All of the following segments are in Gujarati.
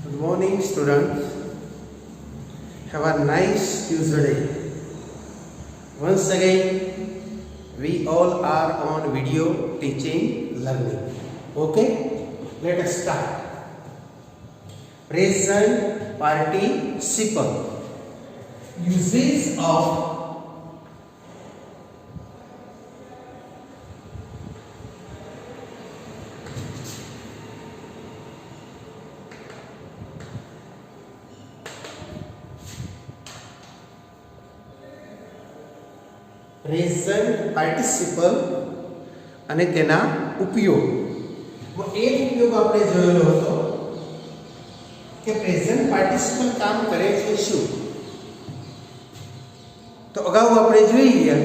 Good morning, students. Have a nice Tuesday. Once again, we all are on video teaching learning. Okay, let us start. Present participle. Uses of present participle અને તેના ઉપયોગ. એક ઉપયોગ આપણે જોયેલો હતો કે પ્રેઝન્ટ પાર્ટિસિપલ કામ કરે છે શું. તો અગાઉ આપણે જોઈ ગયા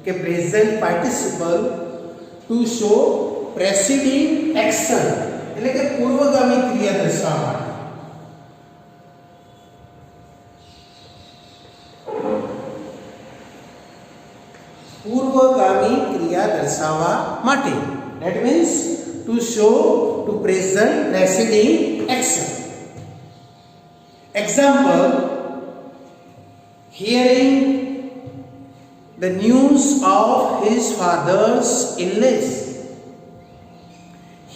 કે present participle to show preceding action એટલે કે પૂર્વગામી ક્રિયા દર્શાવવા માટે. પૂર્વગામી ક્રિયા દર્શાવવા માટે. That means to show to present preceding action. Example: hearing the news of his father's illness.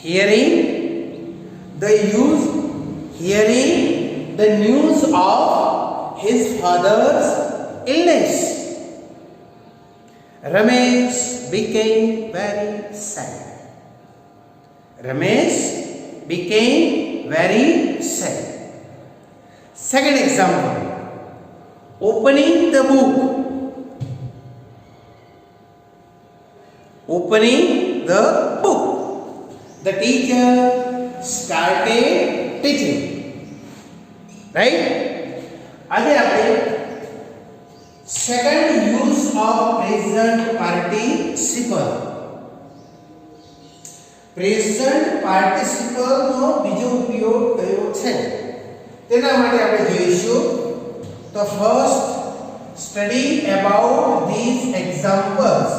Hearing the news of his father's illness. Ramesh became very sad. Ramesh became very sad. Second example: opening the book. Opening the book. The teacher started teaching. Right? આજે આપણે second use of present participle. Present participle નો બીજો ઉપયોગ કયો છે તેના માટે આપણે જોઈશું. તો first study about these examples.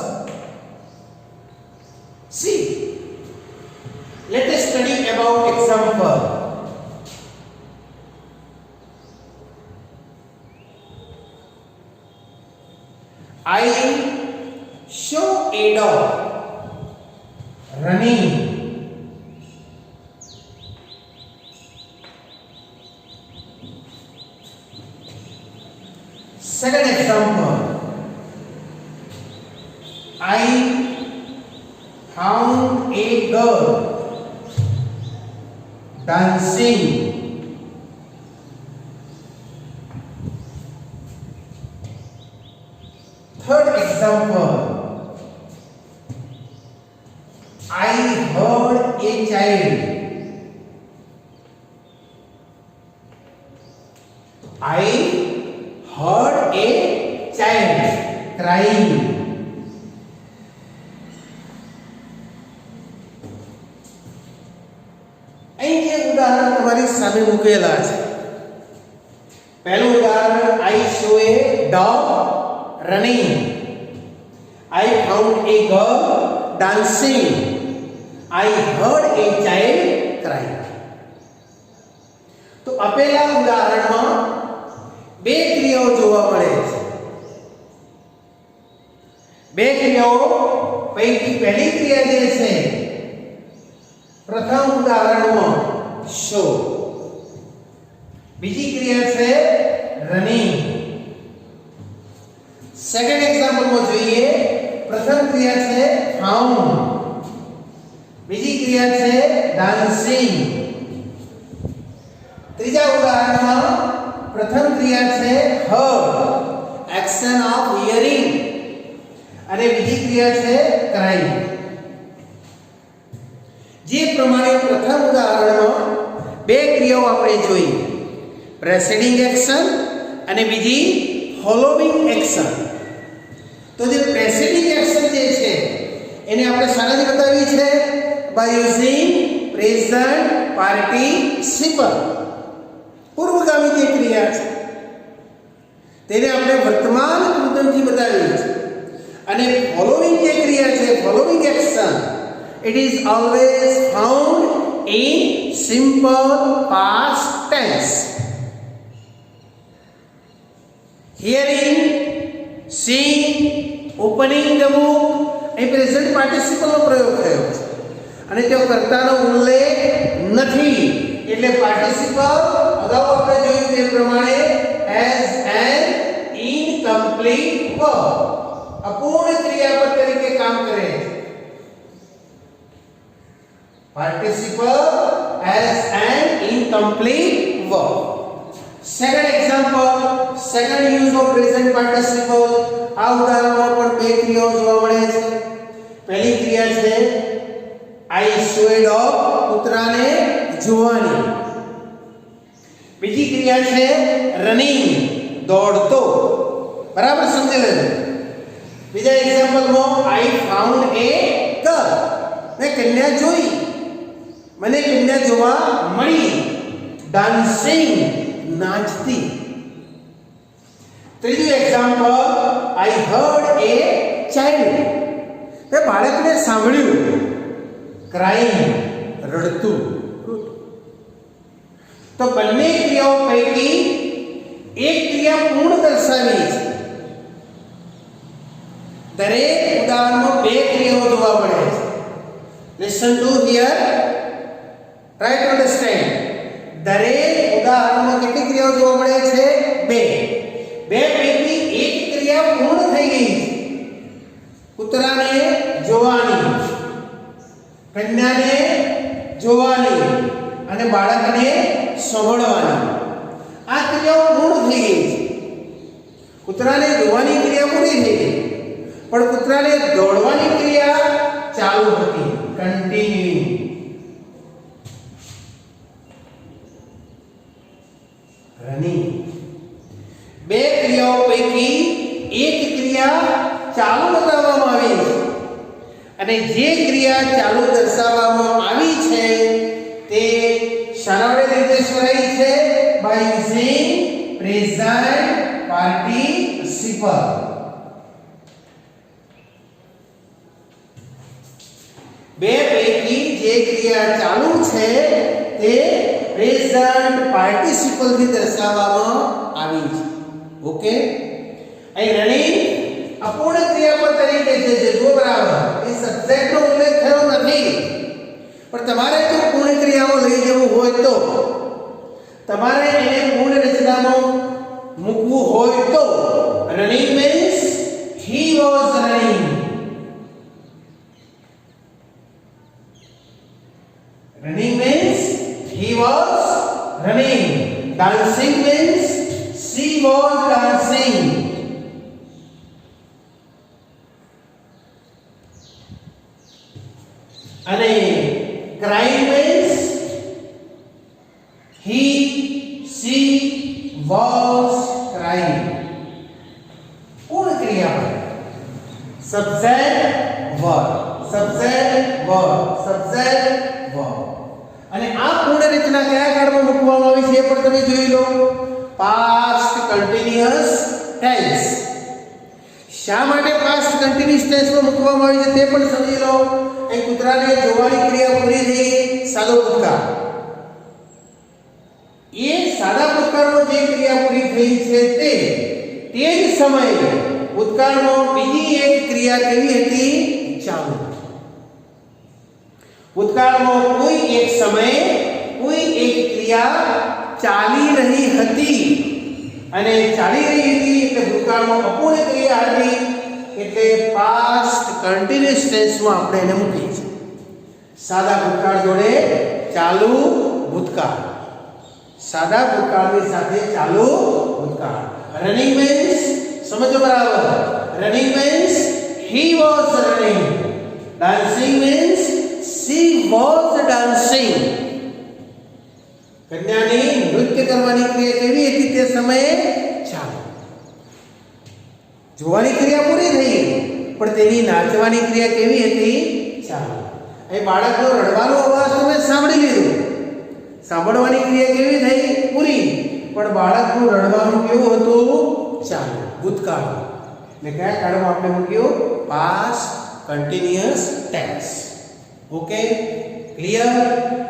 See, let us study about example. I saw a dog running. Second example: I found a girl dancing. Third example: I heard a child. I heard a child crying. અહીં જે ઉદાહરણ તમારી સામે મૂકેલા છે. પહેલું ઉદાહરણ: I saw a dog running. I found a girl dancing. I heard a child crying. તો આપેલા ઉદાહરણમાં બે ક્રિયાઓ જોવા મળે છે. બે ક્રિયાઓ પૈકી પહેલી ક્રિયા જે છે પ્રથમ ઉદાહરણમાં શો, બીજી ક્રિયા છે રનિંગ. सेकंड एग्जांपल में જોઈએ प्रथम क्रिया છે found, બીજી ક્રિયા છે dancing. ત્રીજા ઉદાહરણમાં પ્રથમ ક્રિયા છે heard, action of hearing, અને બીજી ક્રિયા છે crying. જે પ્રમાણે પ્રથમ ઉદાહરણમાં બે ક્રિયાઓ આપણે જોઈ, પ્રેસિડિંગ એક્શન અને બીજી ફોલોવિંગ એક્શન. તો જે પ્રેસિડિંગ એક્શન જે છે એને આપણે શાનાથી બતાવી છે? By using present participle. પૂર્વગામી જે ક્રિયા છે તેને આપણે વર્તમાન કૃદંતથી બતાવી છે. અને ફોલોવિંગ જે ક્રિયા છે, following action, it is always found in simple past tense. Hearing, seeing, opening the book એ પ્રેઝન્ટ પાર્ટિસિપલનો પ્રયોગ થયો છે અને તે કર્તાનો ઉલ્લેખ નથી એટલે પાર્ટિસિપલ અગાઉ આપણે જોયું તે પ્રમાણે as an incomplete verb અપૂર્ણ ક્રિયાપદ તરીકે કામ કરે છે. Participle as an incomplete verb. Second example, second use of present participle. આ ઉદાહરણમાં પણ બે ક્રિયાઓ જોવા મળે છે. પહેલી ક્રિયા છે I saw a dog, કૂતરાને જોવાની. બીજી ક્રિયા છે running, દોડતો. બરાબર સમજી લેજો. બીજા એક્ઝામ્પલમાં I found a girl, મેં કન્યા જોઈ, મને કન્યા જોવા મળી. Dancing, નાચતી. ત્રીજું example I heard a child, મેં બાળકને સાંભળ્યું. Crying, રડતું. તો બંને ક્રિયાઓ પૈકી એક ક્રિયા પૂર્ણ દર્શાવી છે. દરેક ઉદાહરણમાં બે ક્રિયાઓ જોવા મળે છે. Listen to here, try to understand. દરેક ઉદાહરણમાં કેટલી ક્રિયાઓ જોવા મળે છે? બે. બે પૈકી એક ક્રિયા પૂર્ણ થઈ ગઈ છે. કૂતરાને જોવાની, કન્યાને જોવાની અને બાળકને સાંભળવાની. આ ક્રિયાઓ પૂર્ણ થઈ ગઈ છે. કૂતરાને જોવાની ક્રિયા પૂરી થઈ ગઈ પણ કૂતરાને દોડવાની ક્રિયા ચાલુ હતી, કન્ટિન્યુઇંગ. રનિંગ. બે ક્રિયાઓ પૈકી એક ક્રિયા ચાલુ બતાવવામાં આવી છે અને જે ક્રિયા ચાલુ દર્શાવવામાં આવી છે તે શાના વડે નિર્દેશ કરાઈ છે? By using present participle. બે પૈકી જે ક્રિયા ચાલુ છે તે પ્રેઝન્ટ પાર્ટિસિપલ થી દર્શાવવામાં આવી છે. ઓકે, અહીં રનિંગ અપૂર્ણ ક્રિયાપદ તરીકે છે જે જો બરાબર એ સબ્જેક્ટ નો ઉલ્લેખ થયો નથી પણ તમારે જો પૂર્ણ ક્રિયાઓ લઈ જવું હોય તો તમારે એને પૂર્ણ રચનામાં મૂકવું હોય તો running means he was running. Running means he was running. Dancing means she was dancing. અને crying means he she was crying. પૂર્ણ ક્રિયાપદ. Subject verb, subject verb, subject verb. અને આ પૂર્ણ રચના કયા કાળમાં મૂકવામાં આવી છે એ પણ તમે જોઈ લો. Past continuous tense. શા માટે પાસ્ટ કન્ટિન્યુઅસ ટેન્સમાં મૂકવામાં આવી છે તે પણ સમજી લો. એ કૂતરાને જોવાની ક્રિયા પૂરી થઈ, સાદો ભૂતકાળ. એ સાદા ભૂતકાળમાં જે ક્રિયા પૂરી થઈ છે તે જ સમયે ભૂતકાળમાં બીજી એક ક્રિયા કેવી હતી? ચાલુ. ભૂતકાળમાં કોઈ એક સમયે કોઈ એક ક્રિયા ચાલી રહી હતી અને ચાલી રહી હતી એટલે ભૂતકાળમાં અપૂર્ણ ક્રિયા હતી એટલે પાસ્ટ કન્ટિન્યુઅસ ટેન્સમાં આપણે એને મૂકીએ છીએ. સાદા ભૂતકાળ જોડે ચાલુ ભૂતકાળ. સાદા ભૂતકાળની સાથે ચાલુ ભૂતકાળ. રનિંગ મીન્સ સમજો બરાબર. Running means he was running. Dancing means she was dancing. કન્યાની નૃત્ય કરવાની ક્રિયા કેવી હતી તે સમયે? ચાલુ. જોવાની ક્રિયા પૂરી થઈ પણ તેની નાચવાની ક્રિયા કેવી હતી? ચાલુ. એ બાળકનો રડવાનો અવાજ તમે સાંભળી લીધું. સાંભળવાની ક્રિયા કેવી થઈ? પૂરી પણ બાળકનું રડવાનું કેવું હતું? ચાલુ. ભૂતકાળ. ને કયા કાળમાં આપણે મૂક્યું? Past continuous tense. Okay, clear?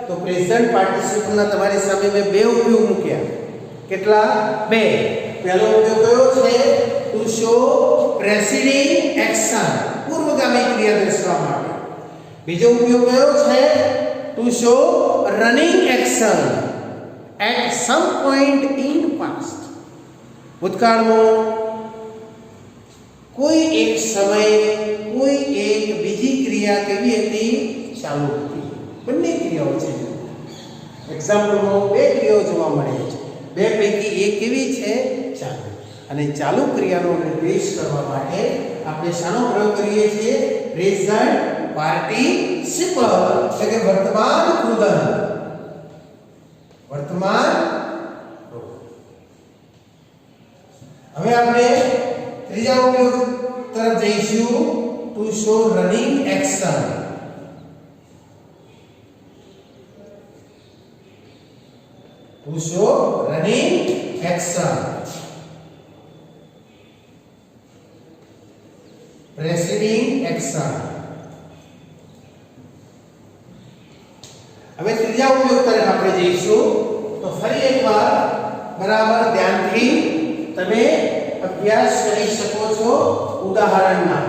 તો પ્રેઝન્ટ પાર્ટિસિપલના તમારી સામે મેં બે ઉપયોગ મૂક્યા. કેટલા? બે. પહેલો ઉપયોગ કયો છે? ટુ શો પ્રેસિડિંગ એક્શન, પૂર્વગામી ક્રિયા દર્શાવવા માટે. બીજો ઉપયોગ કયો છે? To show running action at some point in past, ભૂતકાળમાં કોઈ એક સમયે કોઈ એક બીજી ક્રિયા કેવી હતી? ચાલુ હતી. બંને ક્રિયાઓ છે. એક્ઝામ્પલમાં બે ક્રિયાઓ જોવા મળે છે. બે પૈકી એક કેવી છે? ચાલુ. અને ચાલુ ક્રિયાનો નિર્દેશ કરવા માટે આપણે શાનો પ્રયોગ કરીએ છીએ? પ્રેઝન્ટ પાર્ટિસિપલ, એટલે કે વર્તમાન કૃદંત. વર્તમાન. હવે આપણે ત્રીજા ઉપયોગ તરફ જઈશું. To show running action. To show running action preceding action. હવે ત્રીજા ઉપયોગ તરફ આપણે જઈશું. તો ફરી એકવાર બરાબર ધ્યાનથી તમે અભ્યાસ કરી શકો છો ઉદાહરણના.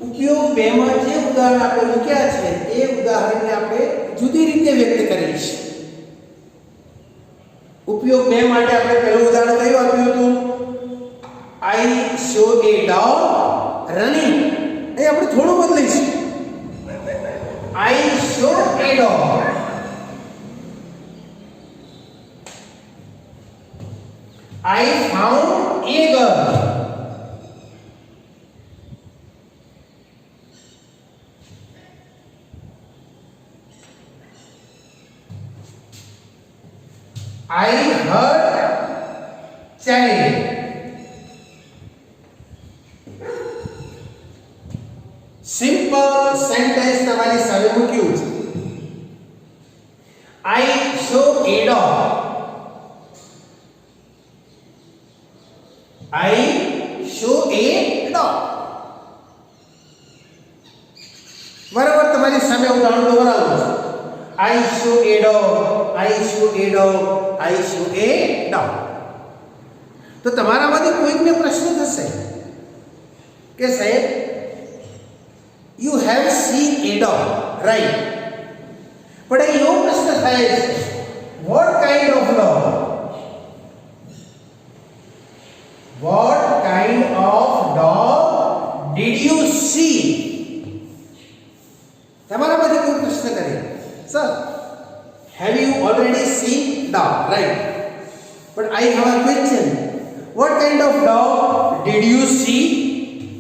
ઉપયોગ 2 માં જે ઉદાહરણ આપણે મૂક્યા છે એ ઉદાહરણને આપણે જુદી રીતે વ્યક્ત કરીશું. ઉપયોગ 2 માટે આપણે પહેલું ઉદાહરણ કયું આપ્યું હતું? I saw a dog running. એ આપણે થોડું બદલીશું. I saw a dog. I found a girl. I heard child. Simple sentence તમારી સામે મૂક્યું છે. I show a dog. I show a dog. બરાબર તમારી સામે ઉદાહરણ દોહરાવું છું. I show a dog. I show a dog. I show a dog. તો તમારામાંથી કોઈકને પ્રશ્ન થશે કે સાહેબ you have seen a dog, right? પણ એવો પ્રશ્ન થાય છે, what kind of dog? What kind of dog did you see? તમારામાંથી કોઈ પ્રશ્ન કરે, sir, have you already seen dog, right? But I have a question. What kind of dog did you see?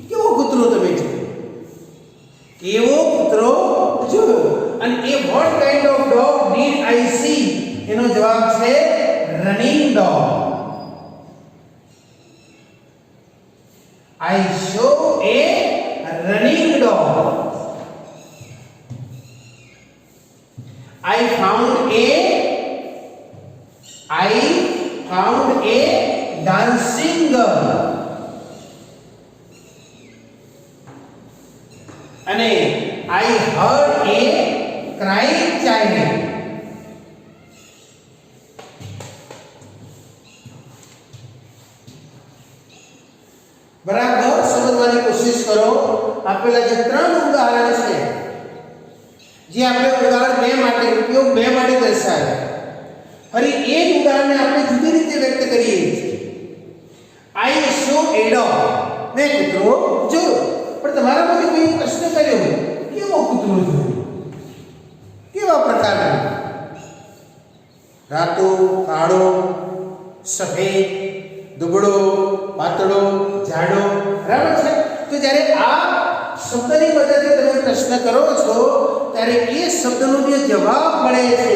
કેવો કૂતરો તમે જોયો? કેવો કૂતરો જોયો? અને એ what kind of dog did I see? એનો જવાબ છે running dog. I show a running dog. I found a dancing girl. અને I heard a crying child. બરાબર સમજવાની કોશિશ કરો. આપેલા જે 3 ઉદાહરણ છે જે આપણે ઉદાહરણ 2 માટે ઉપયોગ 2 માટે દર્શાવ્યા, ફરી એ જ ઉદાહરણને આપણે જુદી રીતે વ્યક્ત કરીએ છીએ. આઈ શો એ ડોગ. મેં કૂતરો જોયો. પણ તમારામાંથી કોઈ પ્રશ્ન કર્યો, કેવો કૂતરો જોયો? કેવા પ્રકારનો? રાતો, કાળો, સફેદ, દુબળો, પાતળો, જાડો. બરાબર છે? તો જ્યારે આ શબ્દની મદદથી તમે પ્રશ્ન કરો છો ત્યારે એ શબ્દનો જે જવાબ મળે છે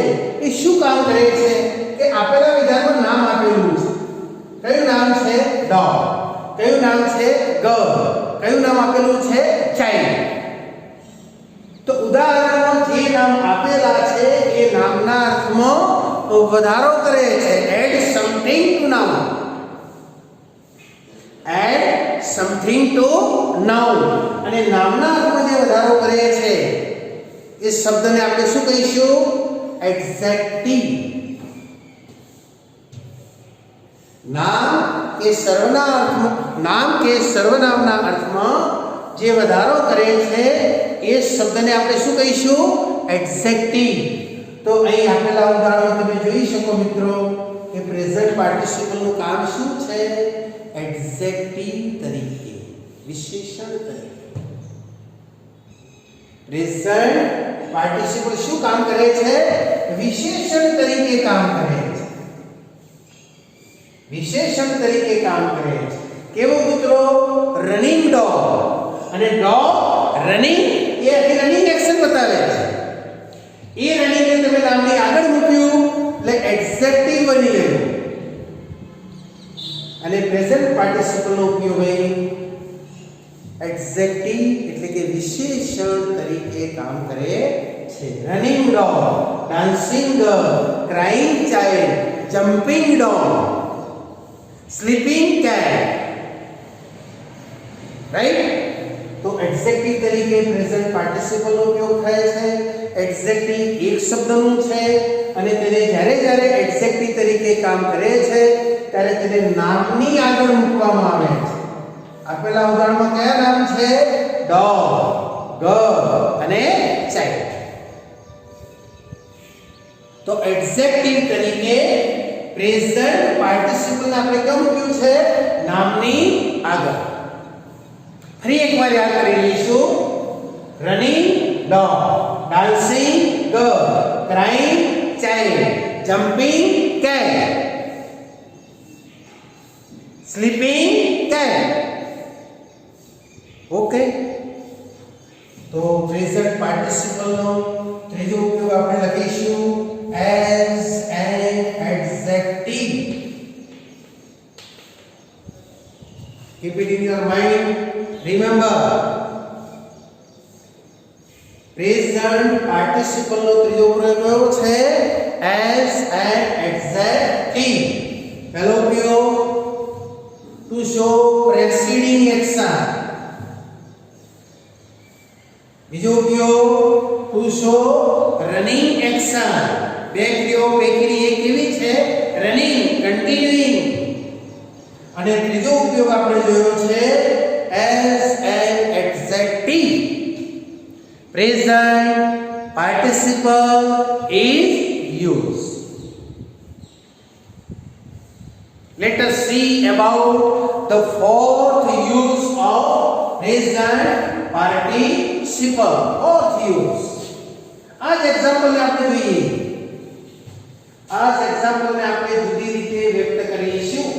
એ શું કામ કરે છે કે આપેલા વિધાનમાં નામ આપેલું છે. કયું નામ છે? ડોગ. કયું નામ છે? ગર્લ. કયું નામ આપેલું છે? ચાઇલ્ડ. તો ઉદાહરણમાં જે નામ આપેલા છે એ નામના અર્થમાં વધારો કરે છે. Add something to noun. Add something to noun. અને નામના અર્થમાં જે વધારો કરે છે એ શબ્દને આપણે શું કહીશું? એડજેક્ટિવ. નામ કે સર્વનામના અર્થમાં જે વધારો કરે છે એ શબ્દને આપણે શું કહીશું? એડજેક્ટિવ. તો અહીં આપેલા ઉદાહરણો તમે જોઈ શકો મિત્રો કે પ્રેઝન્ટ પાર્ટિસિપલ નું કામ શું છે? એડજેક્ટિવ તરીકે, વિશેષણ તરીકે. પ્રેઝન્ટ પાર્ટિસિપલ શું કામ કરે છે? વિશેષણ તરીકે કામ કરે છે. વિશેષણ તરીકે કામ કરે છે. કેવું મિત્રો? Running dog. અને ડોગ રનિંગ એ રનિંગ એક્શન બતાવે છે. એ રનિંગ ને તમે નામની આગળ મૂક્યું એટલે એડજેક્ટિવ બની ગયું. અને પ્રેઝન્ટ પાર્ટિસિપલ નો ઉપયોગ અહીં એડજેક્ટિવ એટલે કે વિશેષણ તરીકે કામ કરે છે. Running dog, dancing girl, crying child, jumping dog, sleeping cat. Right? તો એડજેક્ટિવ તરીકે પ્રેઝન્ટ પાર્ટિસિપલ નો ઉપયોગ થાય છે. એડજેક્ટિવ એક શબ્દનું છે અને તેને જ્યારે એડજેક્ટિવ તરીકે કામ કરે છે ત્યારે તેને નામની આગળ મૂકવામાં આવે છે. આપેલા ઉદાહરણમાં કયા નામ છે? ડોગ, ગર્લ અને ચાઇલ્ડ. તો એડજેક્ટિવ તરીકે પ્રેઝન્ટ પાર્ટિસિપલ ને આપણે કેમ મૂક્યું છે? નામની આગળ. ફરી એકવાર યાદ કરી લઈશું. Running dog, dancing girl, crying child, jumping cat, sleeping cat. Okay. તો પ્રેઝન્ટ પાર્ટિસિપલ નો ત્રીજો ઉપયોગ આપણે લખીશું as an adjective. Keep it in your mind. Remember, present participle નો ત્રીજો પ્રયોગ કયો છે? as an adjective. પહેલો ઉપયોગ to show preceding action. બીજો ઉપયોગ to show running action. બે ક્રિયાઓ પૈકીની એક કેવી છે? Running, continuing. અને ત્રીજો ઉપયોગ આપણે જોયો છે as an adjective. Present participle is used. Let us see about the fourth use of present participle. Fourth use. आज एग्जांपल ने આપણે જોઈએ. आज एग्जांपल ने આપણે જુદી રીતે વ્યક્ત કરીશું.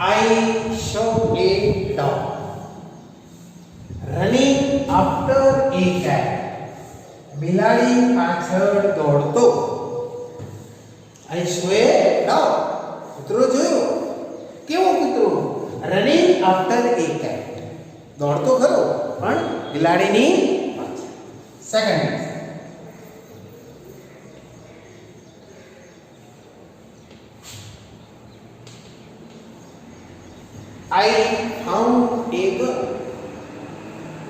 I saw a dog running after a cat. બિલાડી પાછળ દોડતો. I saw a dog. કૂતરો જોયો. કેવો કૂતરો? Running after a cat. દોડતો ખરો પણ બિલાડીની પાછળ. Second I found a girl.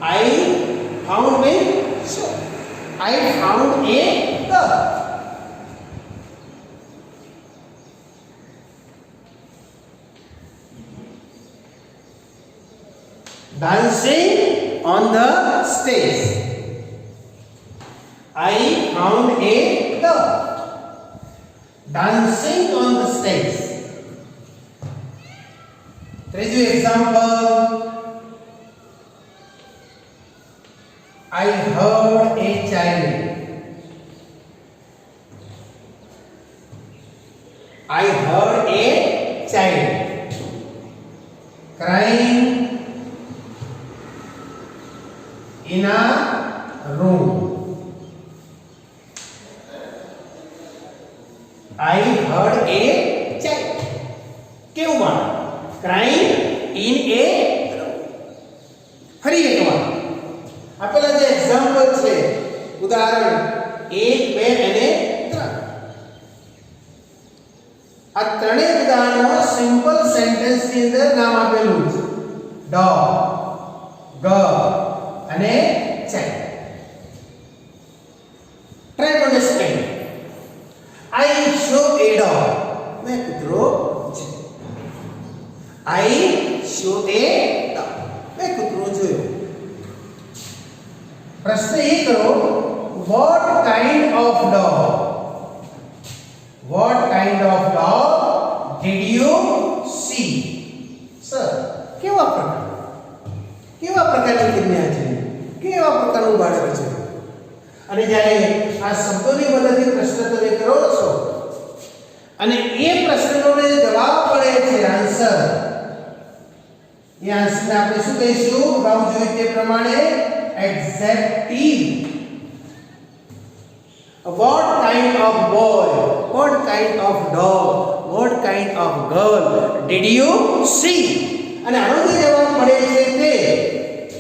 I found means sure. I found a girl. dancing on the stage. I found a girl dancing on the stage. ત્રીજું example, I heard a child. I heard a child crying in a room. I heard a child. કેવું બાળક? Crying in a room. ફરી એકવાર આપેલા જે એક્ઝામ્પલ છે, ઉદાહરણ 1, 2 અને 3, આ ત્રણેય ઉદાહરણો સિમ્પલ સેન્ટેન્સ ની અંદર નામ આપેલું છે, ડોગ, ગર્લ અને child. Try to understand. I saw a dog. મેં કૂતરો જોયો. I saw a dog. મેં કૂતરો જોયો. પ્રશ્ન એ કરો, what kind of dog? What kind of dog did you see? Sir, કેવા પ્રકારની કન્યા છે, કેવા પ્રકારનું બાળક છે? અને જ્યારે આ શબ્દોની મદદથી પ્રશ્ન તમે કરો છો અને એ પ્રશ્નનો જવાબ મળે છે આન્સર, એ આન્સરને આપણે શું કહીશું? અગાઉ જોયું તે પ્રમાણે adjective. What kind of boy, what kind of dog, what kind of girl did you see? અને આનો જે જવાબ મળે છે તે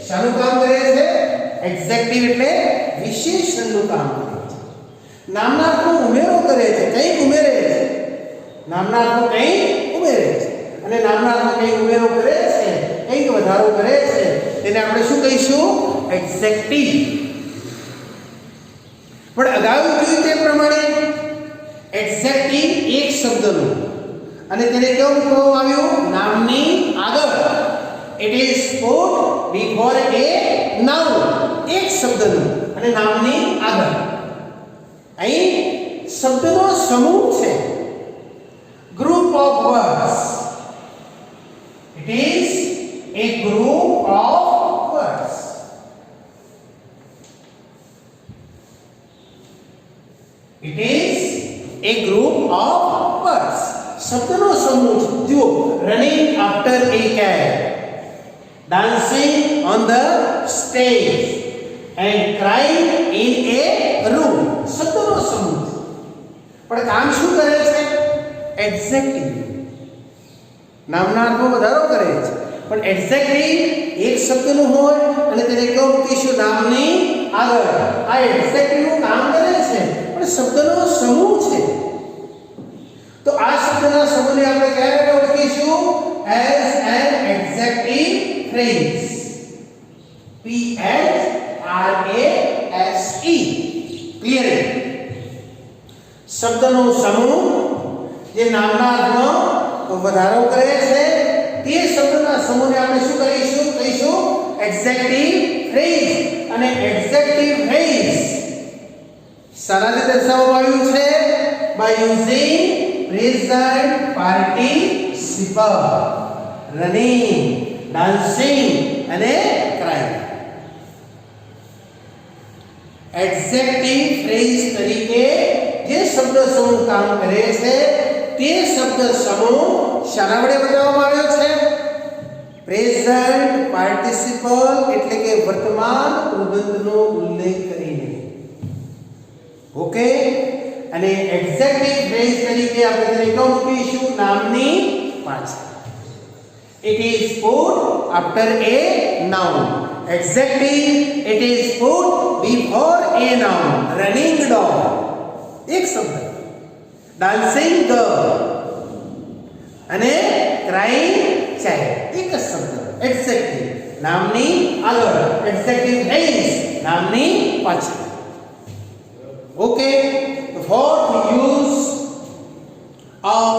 શાનું કામ કરે છે? એડજેક્ટિવ એટલે વિશેષણનું કામ કરે છે. નામનાર્થનો ઉમેરો કરે છે, કંઈક ઉમેરે છે. નામનાર્થનો કંઈક ઉમેરે છે અને નામનાર્થનો કંઈક ઉમેરો કરે છે, કંઈક વધારો કરે છે, તેને આપણે શું કહીશું? એડજેક્ટિવ. પણ અગાઉ જોયું તે પ્રમાણે એડજેક્ટિવ એક શબ્દનું અને તેને કેવું મૂકવામાં આવ્યું? નામની આગળ. It is put before a noun. એક શબ્દનું અને નામની આગળ. અહીં શબ્દનો સમૂહ છે, group of words. It is a group of words. It is a group of words. શબ્દનો સમૂહ. જુઓ, running after a cat, dancing on the stage and crying in a room. શબ્દનો સમૂહ. પણ કામ શું કરે છે? એડજેક્ટિવ. નામનાર્થનો વધારો કરે છે. પણ એડજેક્ટિવ એક શબ્દનું હોય અને તેને કેવું મૂકીશું? નામની આગળ. આ એડજેક્ટિવનું કામ કરે છે પણ શબ્દનો સમૂહ છે. તો આ શબ્દના સમૂહને આપણે કયા રીતે ઓળખીશું? As an adjective phrase. P H R A S E. Clear? શબ્દનો સમૂહ જે નામના અર્થમાં વધારો કરે છે તે શબ્દના સમૂહને આપણે શું કહીશું? Adjective phrase. અને એડજેક્ટિવ ફ્રેઝ સારા રીતે દર્શાવવામાં આવ્યું છે by using present participle, running, dancing અને crying. એડજેક્ટિવ ફ્રેઝ તરીકે જે શબ્દ સમૂહ કામ કરે છે તે શબ્દ સમૂહ શાના વડે બતાવવામાં આવ્યો છે? પ્રેઝન્ટ પાર્ટિસિપલ એટલે કે વર્તમાન પ્રબંધનો ઉલ્લેખ કરીને. ઓકે? અને એડજેક્ટિવ ફ્રેઝ તરીકે આપણે તેને કેવું મૂકીશું? નામની પાછળ. It is put after a noun. Adjective, it is put before a noun. Running dog, એક શબ્દ. Dancing girl અને crying child, એક શબ્દ. Adjective નામની આગળ, adjective phrase નામની પાછળ. Okay, the fourth use of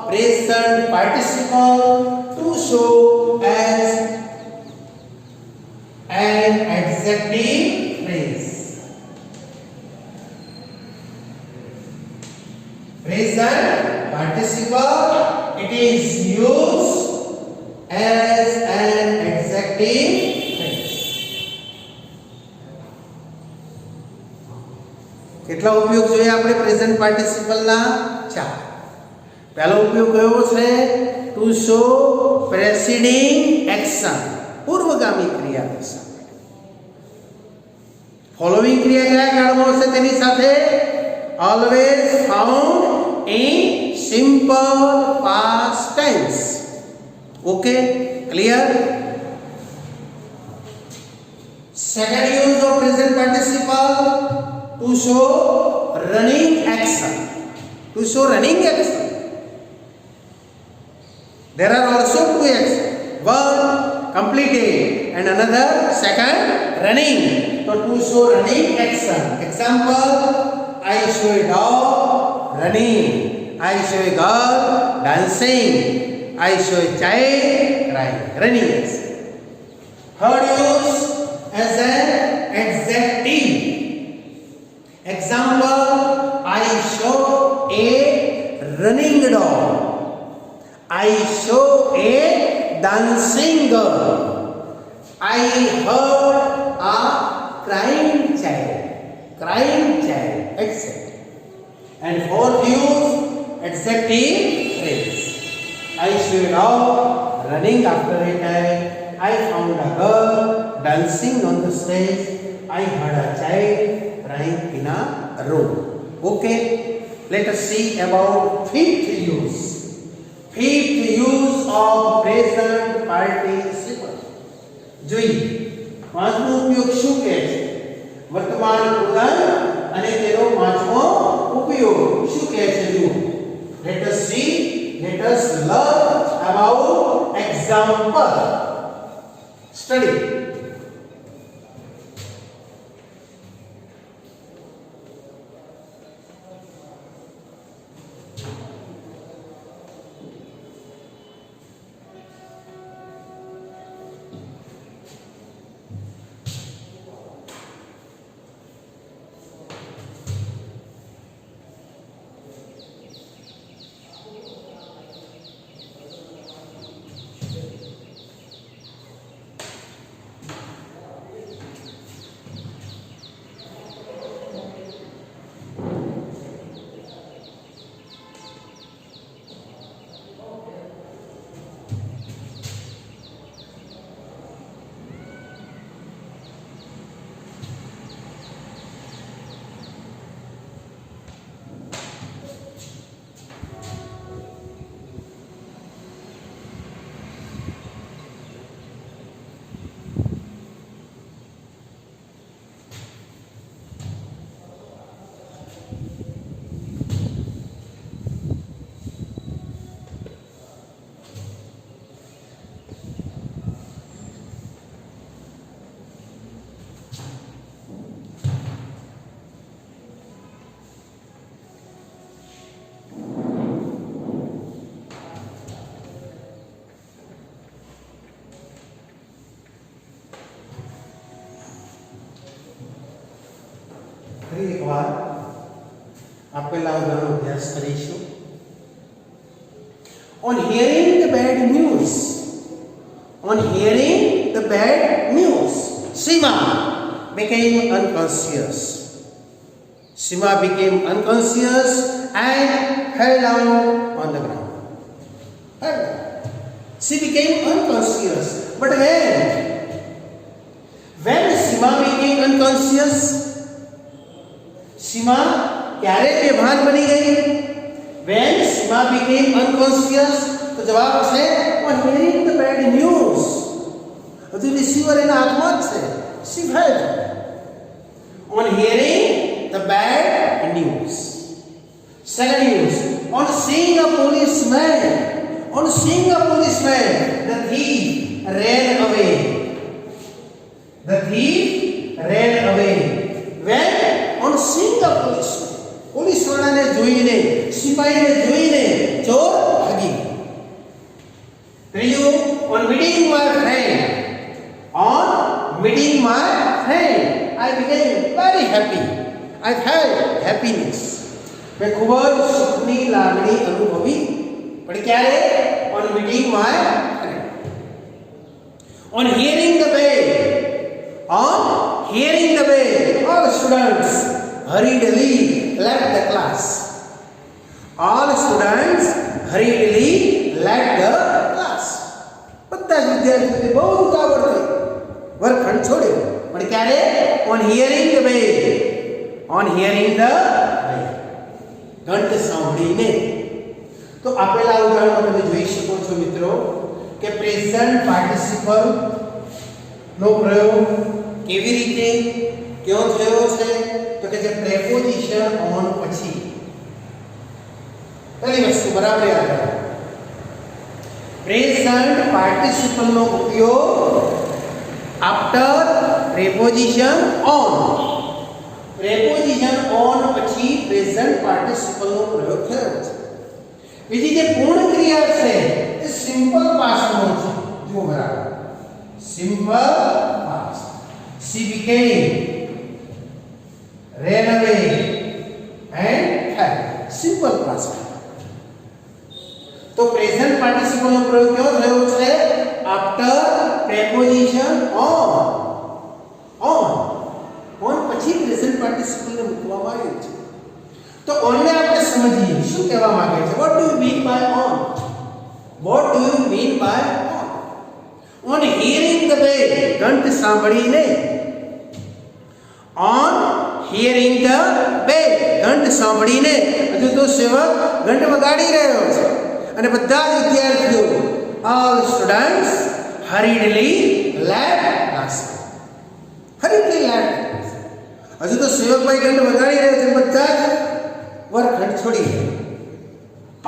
present participle to show as an adjective phrase. Present participle, it is used as an adjective phrase. કેટલા ઉપયોગ જોઈએ આપણે પ્રેઝન્ટ પાર્ટિસિપલના? 4. પહેલો ઉપયોગ કયો છે? ટુ શો પ્રેસિડિંગ એક્શન, પૂર્વગામી ક્રિયા દર્શાવે. ફોલોઈંગ ક્રિયા કયા કાળમાં હશે તેની સાથે? Always found in simple past tense. Okay, clear? Second use of present participle, to show running action. To show running action. There are also two actions. One completed and another second running. So to show running action. Example, I show a dog running, I show a girl dancing, I show a child crying. Running action. Third use as an adjective. Example, I show a running dog, I show a dancing girl, I heard a crying child, etc. And fourth use, adjective phrase. I saw a dog running after a cat, I found a girl dancing on the stage, I heard a child crying in a room. Okay, let us see about fifth use. Fifth use of present participle. જોઈએ પાંચમો ઉપયોગ શું કહે છે? વર્તમાન પ્રધાન અને તેનો પાંચમો ઉપયોગ શું કહે છે? જુઓ. Let us see, let us learn about example. Study. ફરી એકવાર આપેલા ઉદાહરણનો અભ્યાસ કરીશું. On hearing the bad news, Sima became unconscious. Sima became unconscious and fell down on the ground. She became unconscious. But when Sima became unconscious, Sima ક્યારે બેભાન બની ગઈ? When Sima became unconscious, તો જવાબ છે on hearing the bad news. હજુ રિસીવર એના હાથમાં જ છે. She fell. On hearing the bad news. Second news, on seeing a policeman, the thief ran away. When on seeing a policeman, પોલીસવાળાને જોઈને, સિપાહીને જોઈને ચોર ભાગી. ત્રીજું, on meeting my friend meeting my friend, I became very happy. I felt happiness. मैं खूब सुखनी लागणी अनुभवी पण क्यारे on meeting my friend. On hearing the bell, all students hurriedly left the class. All students hurriedly left the class. બધા જ વિદ્યાર્થીઓને બહુ ઉતાવળ થઈ વર્ગખંડ છોડ્યો પણ ક્યારે on hearing the bell, ઘંટ સાંભળીને. તો આપેલા ઉદાહરણમાં તમે જોઈ શકો છો મિત્રો કે પ્રેઝન્ટ પાર્ટિસિપલ નો પ્રયોગ કેવી રીતે ક્યો થયો છે તો કે જે પ્રેપોઝિશન ઓન પછી. પહેલી વસ્તુ બરાબર યાદ રાખો, પ્રેઝન્ટ પાર્ટિસિપલ નો ઉપયોગ after preposition on. Preposition on પછી પ્રેઝન્ટ પાર્ટિસિપલ નો પ્રયોગ થયો છે. બીજી જે પૂર્ણ ક્રિયા છે એ સિમ્પલ પાસ્ટમાં છે. જો બરાબર simple past. she became, ran away and fell. Simple past. તો પ્રેઝન્ટ પાર્ટિસિપલ નો પ્રયોગ ક્યો થયો છે આફ્ટર પ્રેપોઝિશન ઓન. ઓન પછી પ્રેઝન્ટ પાર્ટિસિપલ ને મૂકવામાં આવ્યું છે. તો ઓન ને આપણે સમજીએ શું કહેવા માંગે છે. what do you mean by on? what do you mean by on? on hearing the bell, ઘંટ સાંભળીને. on hearing the bell, ઘંટ સાંભળીને. હજુ તો સેવક ઘંટ વગાડી રહ્યો છે અને બધા જ વિદ્યાર્થીઓ all students hurriedly left class. hurriedly left. હજુ તો સેવકભાઈ ઘંટ વગાડી રહ્યો છે, બધા જ વર્ગખંડ છોડી ગયા.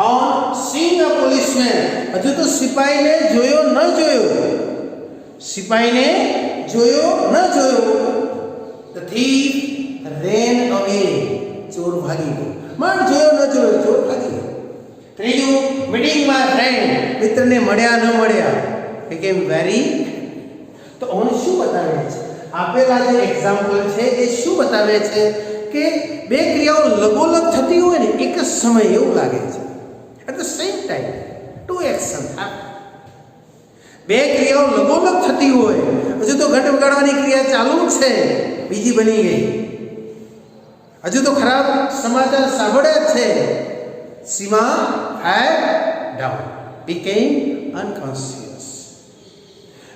on seeing a policeman, હજુ તો સિપાહીને જોયો ન જોયો. સિપાહીને જોયો ન જોયો. the thief ran away, ચોર ભાગી ગયો. માણ જોયો ન જોયો, ચોર ભાગી ગયો. ત્રીજું meeting my friend, મિત્રને મળ્યા ન મળ્યા. became very. તો ઓન શું બતાવે છે? આપેલા જે એક્ઝામ્પલ છે એ શું બતાવે છે કે બે ક્રિયાઓ લગોલગ થતી હોય ને એક જ સમય એવું લાગે છે. At the same time to action happen. બે ક્રિયાઓ લગોલગ થતી હોય, હજુ તો ઘંટ વગાડવાની ક્રિયા ચાલુ છે, બીજી બની ગઈ. હજુ તો ખરાબ સમાચાર સાંભળ્યા છે. સીમા had down, became unconscious.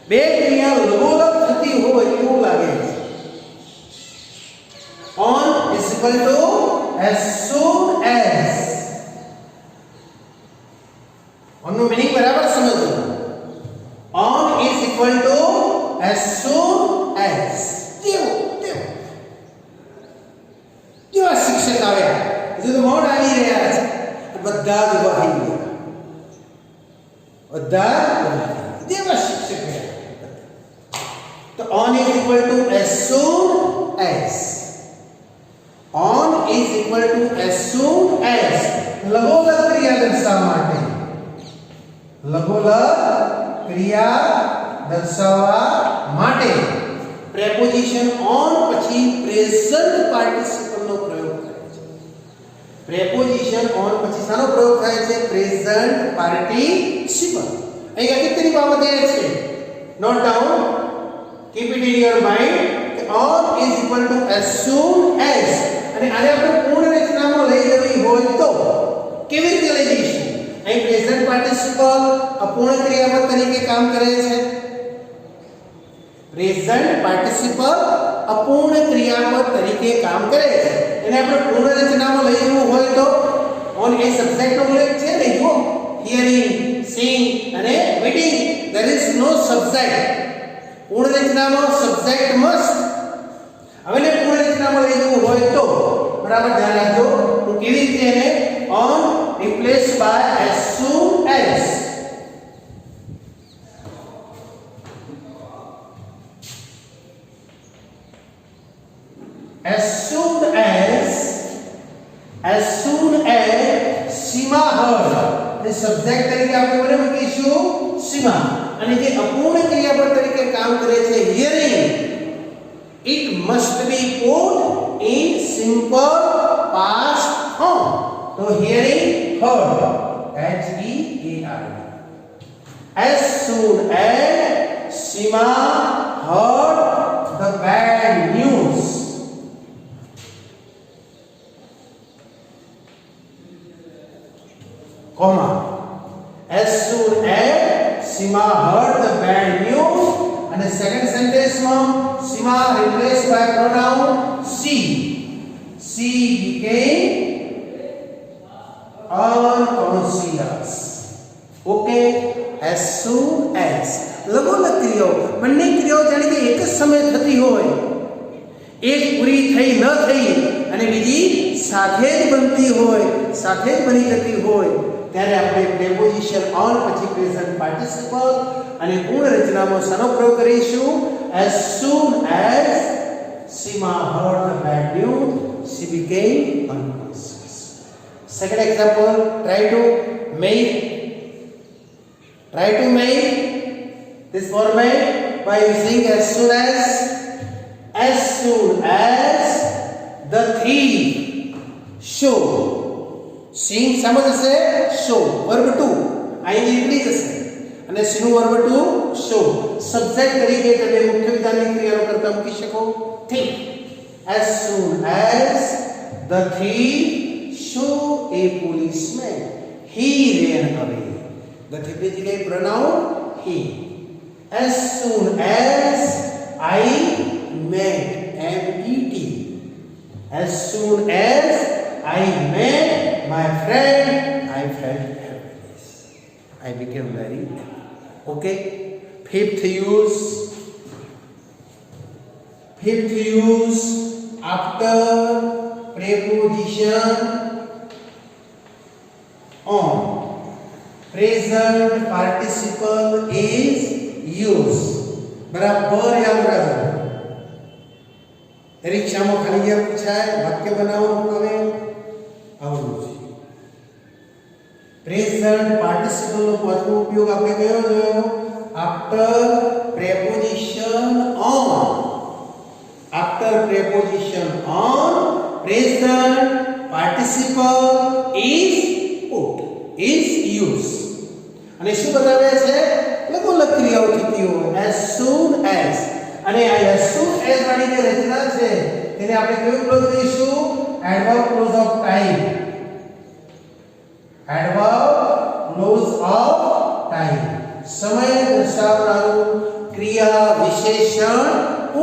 બે ક્રિયા લગોલગ થતી હોય એવું લાગે છે. on is equal to as soon as. on નો મીનિંગ બરાબર સમજો. on is equal to as soon as. જેવા શિક્ષક આવ્યા, હજુ તો મૌન આવી રહ્યા છે, બધા જ ઉભા થઈ ગયા. બધા જેવા શિક્ષક આવ્યા. તો on is equal to as soon as. on is equal to as soon as લઘુલઘ ક્રિયા દર્શાવવા માટે. લઘુલઘ ક્રિયા દર્શાવવા માટે પ્રેપોઝિશન on પછી પ્રેઝન્ટ પાર્ટિસિપલ નો પ્રયોગ થાય છે. પ્રેપોઝિશન on પછી શાનો પ્રયોગ થાય છે? Present participle. અહીંયા કેટલી બાબત એ છે note down, keep it in your mind. on is equal to as soon as. અને આને આપણે પૂર્ણ રચનામાં લઈ જવી હોય તો કેવી રીતે લઈ જઈશું? અહીં પ્રેઝન્ટ પાર્ટિસિપલ અપૂર્ણ ક્રિયાપદ તરીકે કામ કરે છે. પ્રેઝન્ટ પાર્ટિસિપલ અપૂર્ણ ક્રિયાપદ તરીકે કામ કરે છે. એને આપણે પૂર્ણ રચનામાં લઈ જવું હોય તો on એ સબ્જેક્ટ નો ઉલ્લેખ છે ને, જો hearing, seeing અને meeting, there is no subject. પૂર્ણ રચનામાં સબ્જેક્ટ મસ્ટ. હવે ને પૂર્ણ રચનામાં લઈ જવું હોય તો બરાબર ધ્યાન રાખજો. હું કેવી રીતે એને on replaced by as soon as. as soon as Sima heard. The subject તરીકે આપણે કોને મૂકીશું? Sima. અને જે અપૂર્ણ ક્રિયાપદ તરીકે કામ કરે છે hearing, it must be put in simple past form. તો hearing heard, H-E-A-R. As soon as Sima heard the bad news, comma, as soon as Sima heard the bad news, and the second sentence Sima replaced by pronoun she. She became unconscious. Okay, as soon as લઘુલઘુ ક્રિયાઓ, બંને ક્રિયાઓ જાણે કે એક જ સમયે થતી હોય, એક પૂરી થઈ ન થઈ અને બીજી સાથે જ બનતી હોય, સાથે જ બની જતી હોય, ત્યારે આપણે પ્રેપોઝિશન ઓન પછી પ્રેઝન્ટ પાર્ટિસિપલ અને પૂર્ણ રચનામાં શાનો પ્રયોગ કરીશું? as soon as Sima heard the bad news, she became unconscious. Second example, try to make this format by using as soon as the thief show. Seeing sama jase show verb 2 ing નીકળી જશે અને શીનું verb 2 show સબ્જેક્ટ તરીકે તમે મુખ્ય વિધાનની ક્રિયાનો કરતા મૂકી શકો thief. as soon as the thief saw a policeman, he ran away. The thief is a pronoun he. as soon as I met, M-E-T, as soon as I met my friend, I felt happiness. I became very happy. Okay. Fifth use after preposition on, present participle is used. बराबर याद रखो. परीक्षाમાં ખાલી યાદ પૂછાય વાક્ય બનાવવાનું હવે આવડવું જોઈએ. પ્રેઝન્ટ પાર્ટિસિપલ નો પ્રથમ ઉપયોગ આપણે કયો જોયો? After preposition on. After preposition on present participle is put, is use. અને શું બતાવે છે? લઘુલઘુ ક્રિયાઓ થતી હોય as soon as. અને આ as soon as વાળી જે રચના છે તેને આપણે કેવું ક્લોઝ કરીશું? Adverb clause of time. Adverb clause of time, સમય દર્શાવનારું ક્રિયા વિશેષણ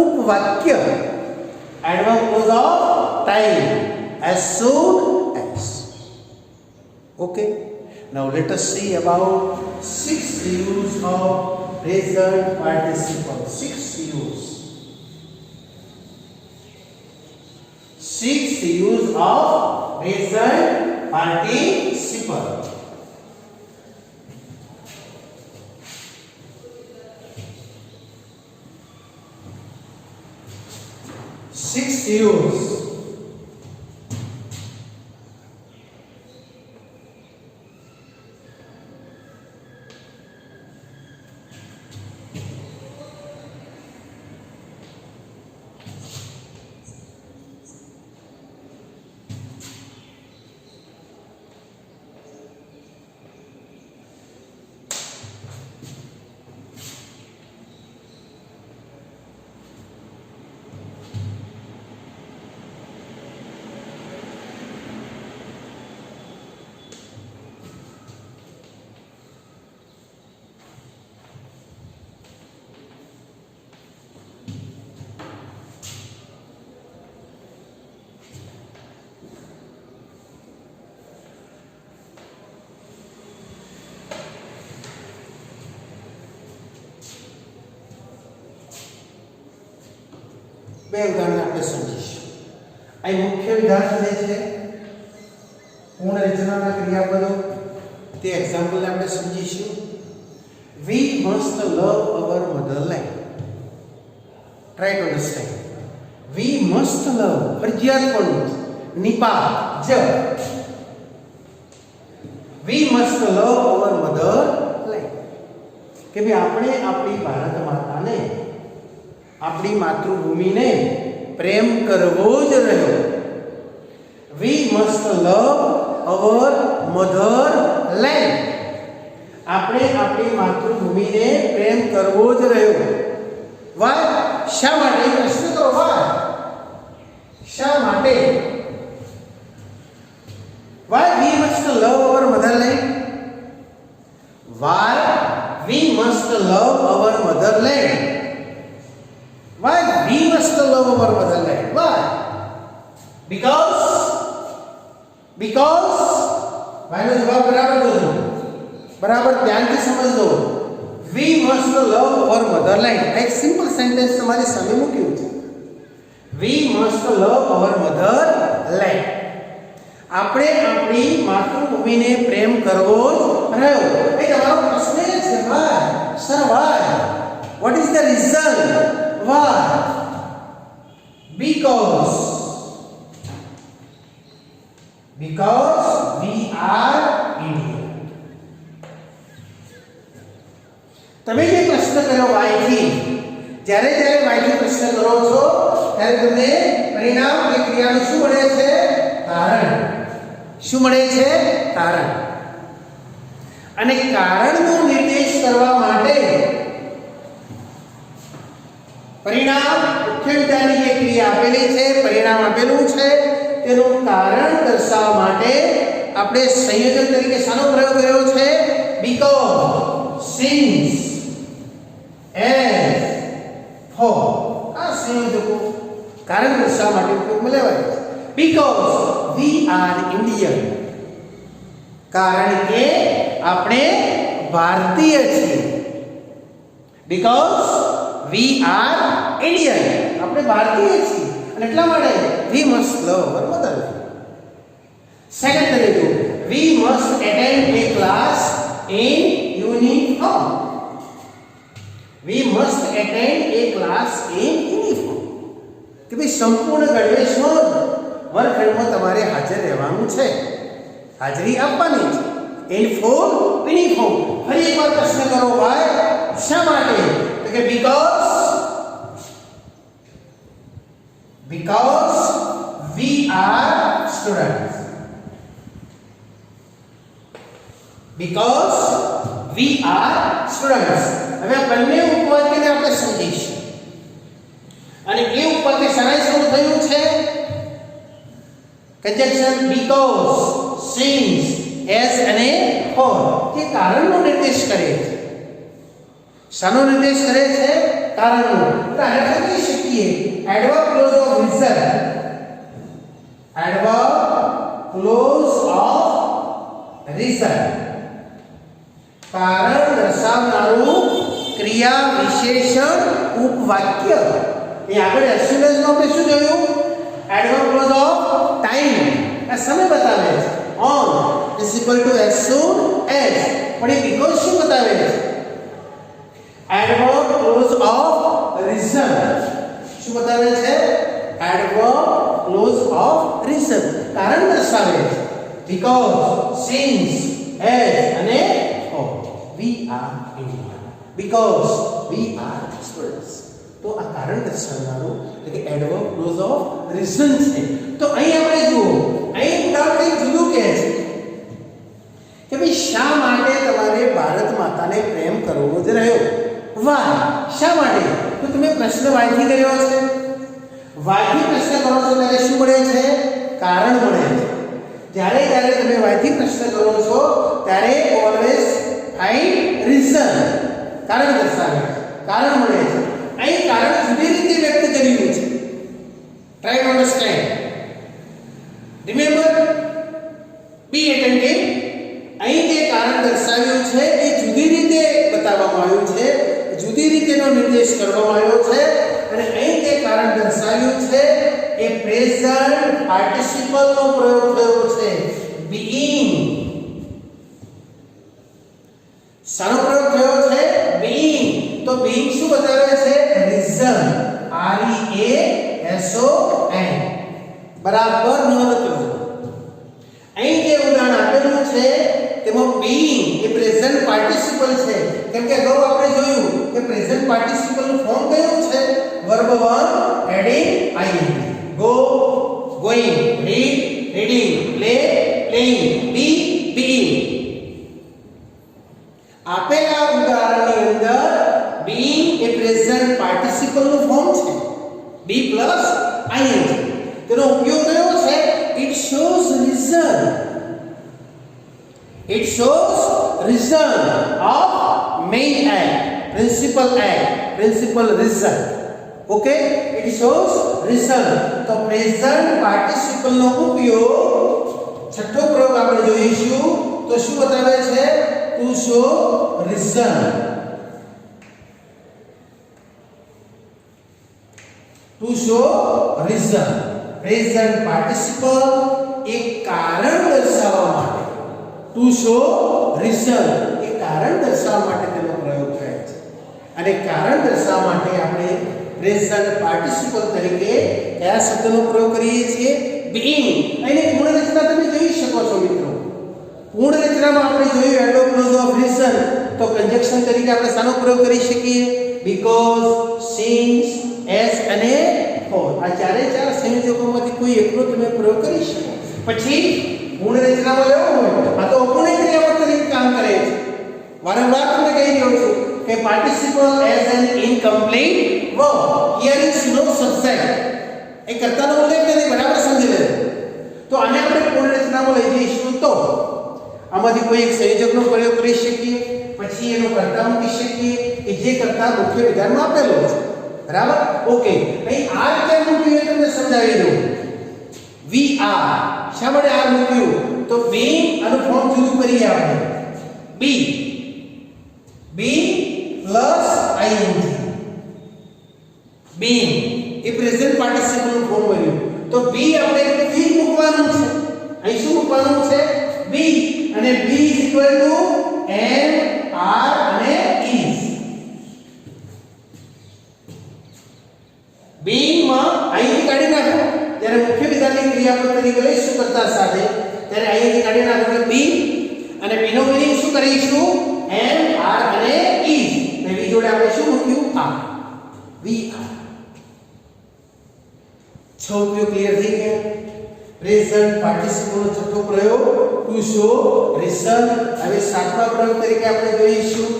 ઉપવાક્ય. Adverb clause of time as soon as. Okay, now let us see about sixth use of present participle. Sixth use of present participle. Sixth use. બે ઉદાહરણ આપણે સમજીશું. અહીં મુખ્ય વિધાન જે છે પૂર્ણ રચનાના ક્રિયાપદો તે એક્ઝામ્પલ આપણે સમજીશું. We must love our motherland. Try to understand. We must love, ફરજિયાત પણ નિપા જ. We must love our motherland. કે ભાઈ આપણે આપણી ભારત માતાને, આપણી માતૃભૂમિને પ્રેમ કરવો જ રહ્યો. We must love our mother land. આપણે આપણી માતૃભૂમિને પ્રેમ કરવો જ રહ્યો. વાય? શા માટે? પ્રશ્ન કરો. વાય? શા માટે? Why we must love our motherland? Why we must love our motherland? Why we must love our motherland? Why? Because भाई नो जवाब बराबर दो, बराबर ध्यान से समझ दो. We must love our motherland. एक सिंपल सेंटेंस तुम्हारी सामने मूक्યું છે. We must love our motherland. આપણે આપણી માતૃભૂમિને પ્રેમ કરવો જ રહ્યો. એ તમારો પ્રશ્ન છે. Why? Sir why? What is the reason? Why? because we are Indian. તમે જે પ્રશ્ન કર્યો વાય થી, જ્યારે વાય થી પ્રશ્ન કરો છો ત્યારે તમને પરિણામ કે ક્રિયાનું શું મળે છે? કારણ. શું મળે છે? કારણ. અને કારણનો નિર્દેશ કરવા માટે પરિણામ મુખ્ય વિધાનની જે ક્રિયા આપેલી છે, પરિણામ આપેલું છે, તેનું કારણ દર્શાવવા માટે આપણે સંયોજન તરીકે શાનો પ્રયોગ કર્યો છે? because, since, as, for. આ સંયોજકો કારણ દર્શાવવા માટે ઉપયોગમાં લેવાય છે. because we are Indian. કારણ કે આપણે ભારતીય છીએ. because we are Indian. આપણે ભારતીય છીએ અને એટલા માટે we must love our motherland. Second તરીકે we must attend a class in uniform. We must attend a class in uniform. કે ભાઈ સંપૂર્ણ ગણવેશમાં વર્ગખંડમાં તમારે હાજર રહેવાનું છે, હાજરી આપવાની છે. In full uniform. ફરી એકવાર પ્રશ્ન કરો. વાય? શા માટે? તો કે because we are students. because we are students. હવે આ બંને ઉપવાક્યને આપણે સમજીશું. અને એ ઉપવાક્ય શેના શરૂ થયું છે? conjunction because, since, as અને for. જે કારણનો નિર્દેશ કરે છે. શાનો નિર્દેશ કરે છે? કારણનો. તો આને આપણે કહી શકીએ adverb clause of reason. adverb clause of reason. કારણ દર્શાવનારું ક્રિયા વિશેષણ ઉપવાક્ય. એ આગળ એક્સપ્લેનેશનમાં આપણે શું જોયું? adverb clause of time. આ સમય બતાવે છે. on is equal to as soon as. પણ એ because શું બતાવે છે? adverb clause of reason. શું બતાવે છે? adverb clause of reason. કારણ દર્શાવે છે. because, since, as અને for. we are Indian. because we are students. તો આ કારણ દર્શાવનારું એટલે કે adverb clause of reason છે. તો અહીં આપણે જુઓ, અહીં ઉદાહરણ કંઈક જુદું કહે છે કે ભાઈ શા માટે તમારે ભારત માતાને પ્રેમ કરવો જ રહ્યો? વાય? શા માટે? તો તમે પ્રશ્ન વાયથી કર્યો છે. વાયથી પ્રશ્ન કરો છો ત્યારે શું મળે છે? કારણ મળે છે. જ્યારે તમે વાયથી પ્રશ્ન કરો છો ત્યારે ઓલવેઝ ફાઇન્ડ રીઝન. કારણ દર્શાવે, કારણ મળે છે. અહીં કારણ જુદી રીતે વ્યક્ત કર્યું છે. Try to understand. રિમેમ્બર, બી એટેન્ટિવ. અહીં જે કારણ દર્શાવ્યું છે એ જુદી રીતે બતાવવામાં આવ્યું છે, જુદી રીતેનો નિર્દેશ કરવામાં આવ્યો છે. અને અહીં જે કારણ દર્શાવ્યું છે એ પ્રેઝન્ટ પાર્ટિસિપલનો પ્રયોગ થયો છે. being. શાનો પ્રયોગ થયો છે? being. તો being શું બતાવે છે? રીઝન. REASON. બરાબર નોંધ કરજો. અહીં જે ઉદાહરણ આપેલું છે તેમાં being એ પ્રેઝન્ટ પાર્ટિસિપલ છે. કેમ કે અગાઉ આપણે જોયું કે પ્રેઝન્ટ પાર્ટિસિપલ નું ફોર્મ કયું છે verb 1 adding ing go going read reading play playing be being આપેલા ઉદાહરણની અંદર being એ પ્રેઝન્ટ પાર્ટિસિપલ નું ફોર્મ છે be plus ing તેનો ઉપયોગ કયો છે it shows result of main act principal result okay it shows result તો પ્રેઝન્ટ પાર્ટિસિપલ નો ઉપયોગ છઠ્ઠો પ્રયોગ આપણે જોઈશું તો શું બતાવે છે to show result present participle એક કારણ દર્શાવવા માટે to show result એ કારણ દર્શાવવા માટે તેનો પ્રયોગ થાય છે અને કારણ દર્શાવવા માટે આપણે પ્રેઝન્ટ પાર્ટિસિપલ તરીકે કયા શબ્દનો પ્રયોગ કરીએ છીએ being અને પૂર્ણ રચના તમે જોઈ શકો છો મિત્રો પૂર્ણ રચનામાં આપણે જોયું એડો ક્લોઝ ઓફ રીઝન તો કન્જક્શન તરીકે આપણે શાનો પ્રયોગ કરી શકીએ because since as અને for આ ચારે ચાર સંયોજકોમાંથી કોઈ એકનો તમે પ્રયોગ કરી શકો પછી પૂર્ણ રચનામાં લેવો હોય આ તો અપૂર્ણ ક્રિયાપદ તરીકે કામ કરે છે વારંવાર તમને કહી રહ્યો છું કે participle as an incomplete verb here is no subject એ કર્તાનો ઉલ્લેખ નથી બરાબર સમજી લેજો તો આને આપણે પૂર્ણ રચનામાં લઈ જઈશું તો આમાંથી કોઈ એક સંયોજકનો પ્રયોગ કરી શકીએ પછી એનો કર્તા મૂકી શકીએ કે જે કર્તા મુખ્ય વિધાનમાં આપેલો છે બરાબર ઓકે અહીં આ કેમ મૂક્યું એ તમને સમજાવી દઉં વી આર શા માટે આર મૂક્યું તો being આનું ફોર્મ જુદું કરીએ આપણે be plus ing being A present participle નું ફોર્મ બન્યું તો be આપણે એટલે be મૂકવાનું છે અહીં શું મૂકવાનું છે be અને be am are અને is being માં ing કાઢી નાખો ત્યારે મુખ્ય વિધાનની ક્રિયાપદ તરીકે લઈશું કરતા સાથે ત્યારે ing કાઢી નાખો એટલે be અને be નો મીનિંગ શું કરીશું am are અને is ને be જોડે આપણે શું મૂક્યું are we are છ ઉપયોગ ક્લિયર થઈ ગયા પ્રેઝન્ટ પાર્ટિસિપલ નો છઠ્ઠો પ્રયોગ ટુ શો રિઝલ્ટ હવે સાતમા પ્રયોગ તરીકે આપણે જોઈશું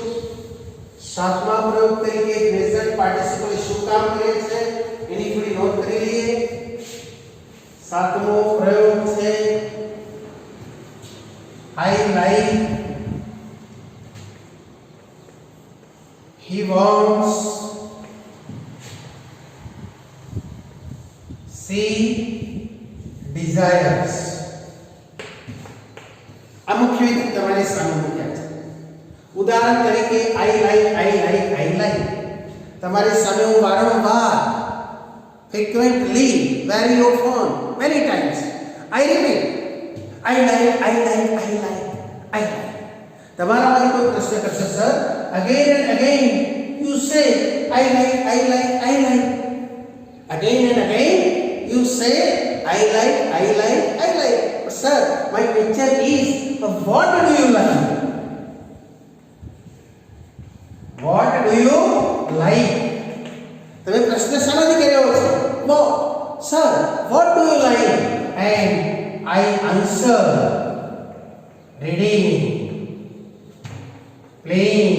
સાતમા પ્રયોગ તરીકે પ્રેઝન્ટ પાર્ટિસિપલ શું કામ કરે છે એની થોડી નોંધ કરી લઈએ સાતમો પ્રયોગ છે I like he wants she desires આ મુખ્ય વિધાન તમારી સામે મૂક્યા છે ઉદાહરણ તરીકે I like તમારી સામે હું વારંવાર frequently very often many times I repeat I like તમારામાંથી કોઈ પ્રશ્ન કરશે sir again and again you say I like again and again you say I like but sir my question is what do you like તમે પ્રશ્ન શાનાથી કર્યો છે sir what do you like and I answer reading playing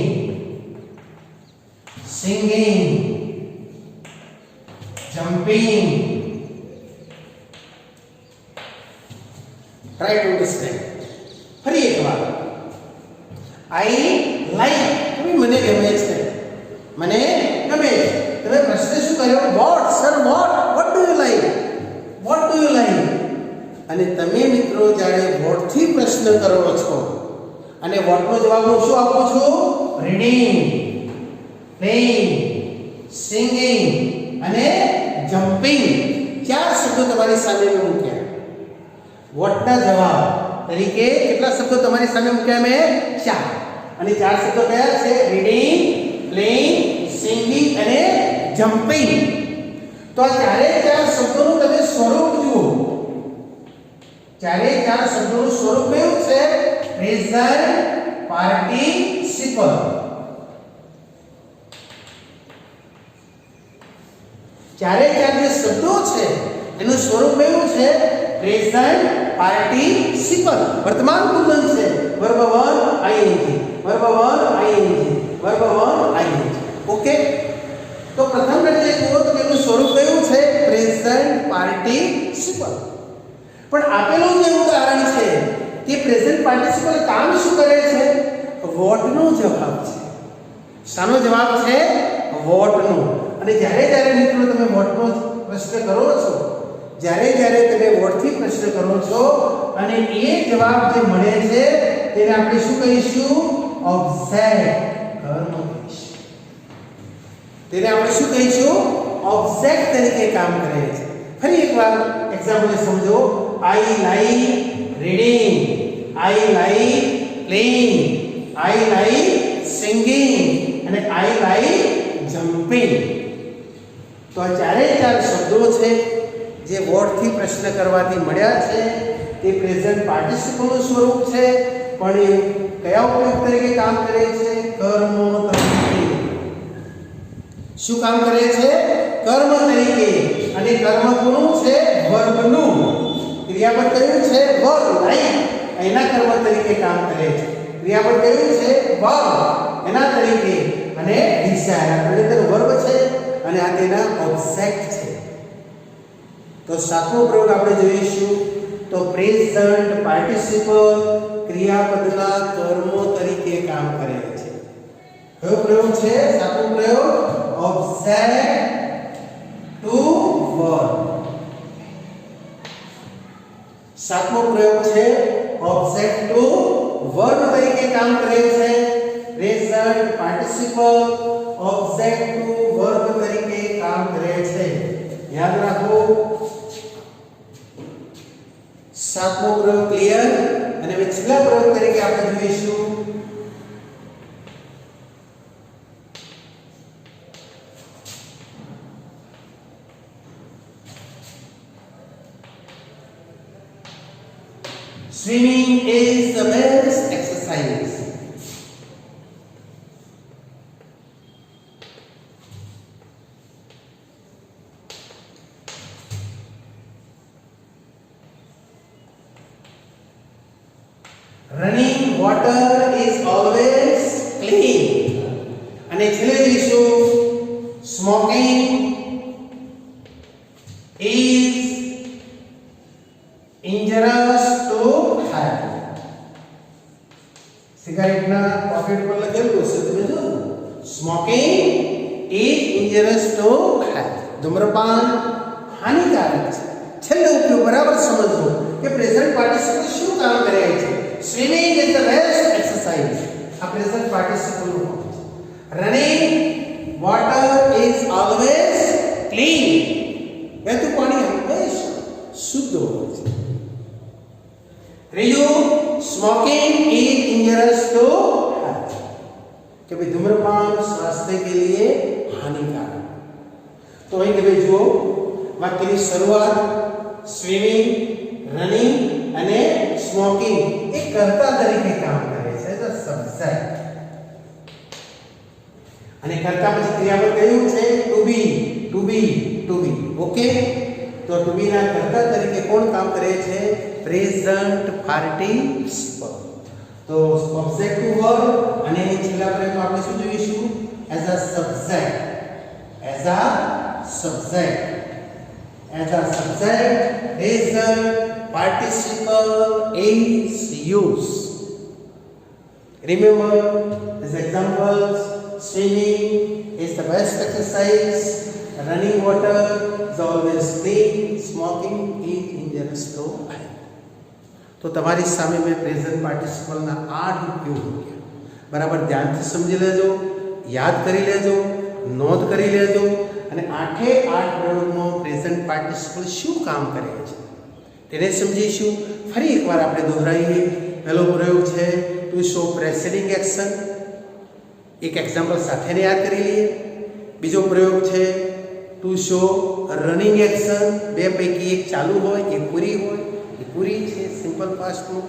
singing jumping try to understand ફરી એકવાર I like મને ગમે છે તમે પ્રશ્ન શું કર્યો what sir what do you like અને તમે મિત્રો જ્યારે what થી પ્રશ્ન કરો છો અને what નો જવાબ હું શું આપું છું reading playing singing અને jumping ચાર શબ્દો તમારી સામે મેં મૂક્યા what ના જવાબ તરીકે કેટલા શબ્દો તમારી સામે મૂક્યા મેં ચાર અને ચાર શબ્દો કયા છે reading playing singing અને jumping તો આ ચારે ચાર શબ્દોનું તમે સ્વરૂપ જુઓ ચારે ચાર શબ્દોનું સ્વરૂપ કયું છે પ્રેઝન્ટ પાર્ટિસિપલ ચારે ચાર જે શબ્દો છે એનું સ્વરૂપ એવું છે પ્રેઝન્ટ પાર્ટિસિપલ, વર્તમાન પુરુષ છે, verb 1 ing, verb 1 ing, verb 1 ing. Okay, તો પ્રથમ એટલે જુઓ તો એનું સ્વરૂપ કયું છે પ્રેઝન્ટ પાર્ટિસિપલ. પણ આપેલું જે ઉદાહરણ છે કે પ્રેઝન્ટ પાર્ટિસિપલ કામ શું કરે છે? વોટ નો જવાબ છે. શાનો જવાબ છે? વોટ નો. અને જ્યારે મિત્રો તમે વોટ નો પ્રશ્ન કરો છો, જ્યારે તમે વોટ થી પ્રશ્ન કરો છો અને એ જવાબ જે મળે છે તેને આપણે શું કહીશું? ઓબ્જેક્ટ કર્મ કહીશું. તેને આપણે શું કહીશું? ઓબ્જેક્ટ તરીકે કામ કરે છે. ફરી એકવાર એક્ઝામ્પલ સમજો. I like reading, I like playing, I like singing અને I like jumping. તો આ ચારે ચાર શબ્દો છે જે વોટ થી પ્રશ્ન કરવાથી મળ્યા છે તે પ્રેઝન્ટ પાર્ટિસિપલ નું સ્વરૂપ છે, પણ એ કયા ઉપયોગ તરીકે કામ કરે છે? કર્મ તરીકે. શું કામ કરે છે? કર્મ તરીકે. અને કર્મ કોનું છે? વર્બનું. ક્રિયાપદ કયું છે? વર્બ. લાઈક એના કર્મ તરીકે કામ કરે છે. ક્રિયાપદ કયું છે? વર્બ એના તરીકે. અને ડિઝાયર આપણે તેનો વર્બ છે અને આ તેના ઓબ્જેક્ટ છે. તો સાતમો પ્રયોગ આપણે જોઈશું. તો પ્રેઝન્ટ પાર્ટિસિપલ ક્રિયાપદના કર્મો તરીકે કામ કરે છે. કયો પ્રયોગ છે? સાતમો પ્રયોગ ઓબ્જેક્ટ ટુ વર્બ. સાતમો પ્રયોગ છે ઓબ્જેક્ટ ટુ વર્બ તરીકે કામ કરે છે. Present participle object to verb તરીકે કામ કરે છે. યાદ રાખો. સાતમો પ્રયોગ ક્લિયર. અને હવે છેલ્લા પ્રયોગ તરીકે આપણે જોઈશું swimming is the best exercise. Running water is always clean. અને છેલ્લે જોઈશું smoking is injurious to health. સિગારેટના પોકેટ પર લખેલું હશે, તમે જો. Smoking is injurious to health. ધૂમ્રપાન હાનિકારક છે. છેલ્લે ઉપયોગ બરાબર સમજવો કે પ્રેઝન્ટ પાર્ટિસિપલ શું કામ કરે છે. Swimming is the best exercise. આ પ્રેઝન્ટ પાર્ટિસિપલ નું છે. Running water is always clean. વહેતું પાણી હંમેશા શુદ્ધ હોય છે. ત્રીજું smoking is injurious to health. कि भाई धूम्रपान स्वास्थ्य के लिए हानिकारक. तो અહીં તમે જુઓ વાક્યની શરૂઆત સ્વિમિંગ, રનિંગ અને સ્મોકિંગ એ કર્તા તરીકે કામ કરે છે. As a subject. અને કર્તા પછી ક્રિયાપદ કયું છે? ટુ બી. ટુ બી. ટુ બી. ઓકે, તો ટુ બી ના કર્તા તરીકે કોણ કામ કરે છે? Present participle. તો ઓબ્જેક્ટ ટુ વર્બ અને છેલ્લા પ્રયોગમાં આપણે શું જોઈશું? As a subject. As a subject. As a subject present participle is used. Remember as examples: swimming is the best exercise, running water is always clean, smoking is injurious to health. તો તમારી સામે મેં પ્રેઝન્ટ પાર્ટિસિપલના 8 ઉપયોગ મૂક્યા. બરાબર ધ્યાનથી સમજી લેજો, યાદ કરી લેજો, નોંધ કરી લેજો અને 8 પ્રયોગનો પ્રેઝન્ટ પાર્ટિસિપલ શું કામ કરે છે તેને સમજીશું. ફરી એકવાર આપણે દોહરાઈએ. પહેલો પ્રયોગ છે ટુ શો પ્રેસિડિંગ એક્શન. એક એક્ઝામ્પલ સાથે યાદ કરી લઈએ. બીજો પ્રયોગ છે ટુ શો રનિંગ એક્શન. બે પૈકી એક ચાલુ હોય, એક પૂરી હોય. એ પૂરી છે સિમ્પલ પાસ્ટનું.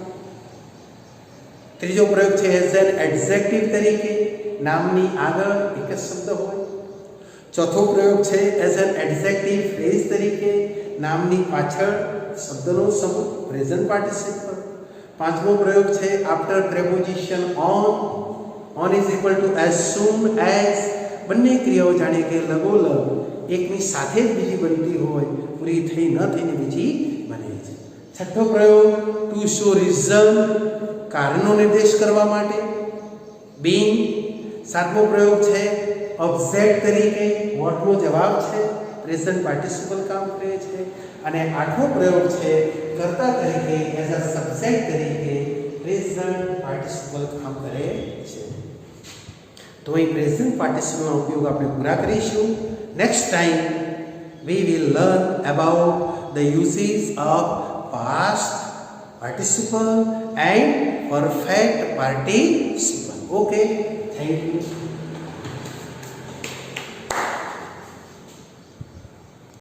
ત્રીજો પ્રયોગ છે એઝ એન એડજેક્ટિવ તરીકે, નામની આગળ એક જ શબ્દ હોય. ચોથો પ્રયોગ છે એઝ એન એડજેક્ટિવ ફ્રેઝ તરીકે, નામની પાછળ શબ્દનો સમૂહ, પ્રેઝન્ટ પાર્ટિસિપલ. પાંચમો પ્રયોગ છે after preposition on is equal to as soon as. બંને ક્રિયાઓ જાણે કે લગોલગ એકની સાથે જ બીજી બનતી હોય, પૂરી થઈ ન થઈને બીજી બને છે. છઠ્ઠો પ્રયોગ ટુ શો રીઝન, કારણનો નિર્દેશ કરવા માટે, બીંગ. સાતમો પ્રયોગ છે ઓબ્જેક્ટ તરીકે, વોટનો જવાબ છે, પ્રેઝન્ટ પાર્ટિસિપલ કામ કરે છે. અને આઠમો પ્રયોગ છે કર્તા તરીકે, એઝ અ સબ્જેક્ટ તરીકે પ્રેઝન્ટ પાર્ટિસિપલ કામ કરે છે. તો અહીં પ્રેઝન્ટ પાર્ટિસિપલનો ઉપયોગ આપણે પૂરા કરીશું. Next time we will learn about the uses of past participle and perfect participle. Okay, thank you.